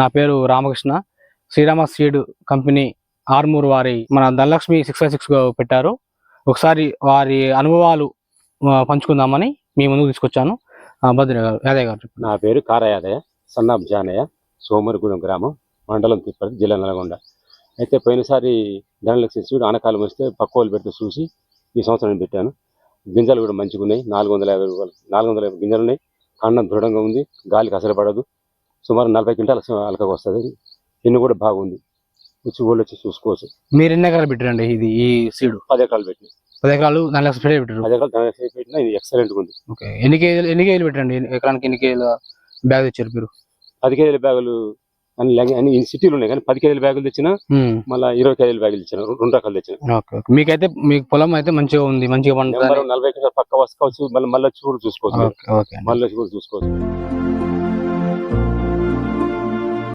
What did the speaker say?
నా పేరు Ramakrishna. Srirama seed company Armoor వారి మన ధనలక్ష్మి 656 పెట్టారు. ఒకసారి వారి అనుభవాలు పంచుకుందామని మీ ముందుకు తీసుకొచ్చాను. యాదయ్య గారు. నా పేరు కారా యాదయ్య, సన్నాబ్ జానయ్య, సోమరిగూడెం గ్రామం, మండలం తిప్పతి, జిల్లా నల్గొండ. అయితే పోయినసారి ధనలక్ష్మి సీడ్ ఆనకాలం వస్తే పక్క వాళ్ళు పెట్టి చూసి ఈ సంవత్సరం పెట్టాను. గింజలు కూడా మంచిగా ఉన్నాయి. 450 రూపాయలు 450 గింజలు ఉన్నాయి. కాండం దృఢంగా ఉంది, గాలికి అసలు పడదు. సుమారు 40 క్వింటాల అలకగా వస్తుంది. ఎన్ని కూడా బాగుంది. వచ్చి చూసుకోవచ్చు. మీరు ఎన్ని ఎకరాలు పెట్టారండి ఇది ఈ సీడ్? 10 ఎకరాలు పెట్టిన. 10 ఎకరాలు ధనలక్ష్మి సీడ్ పెట్టారు. 10 ఎకరాలు ధనలక్ష్మి పెట్టినా ఇది ఎక్సలెంట్గా ఉంది. ఓకే, ఎన్ని కేజీలు పెట్టండి? ఎకరానికి ఎన్ని కేజీల బ్యాగ్ తెచ్చారు మీరు? 10 కేజీల బ్యాగులు అన్ని సిటీలు ఉన్నాయి, కానీ 10 కేజీల బ్యాగులు తెచ్చిన, మళ్ళీ 20 కేజీల బ్యాగులు తెచ్చిన, 2 రకాలు తెచ్చిన. మీకైతే మీకు పొలం అయితే మంచిగా ఉంది, మంచిగా 40 క్వింటాల పక్క వసుకోవచ్చు. మళ్ళీ చూసుకోవచ్చు.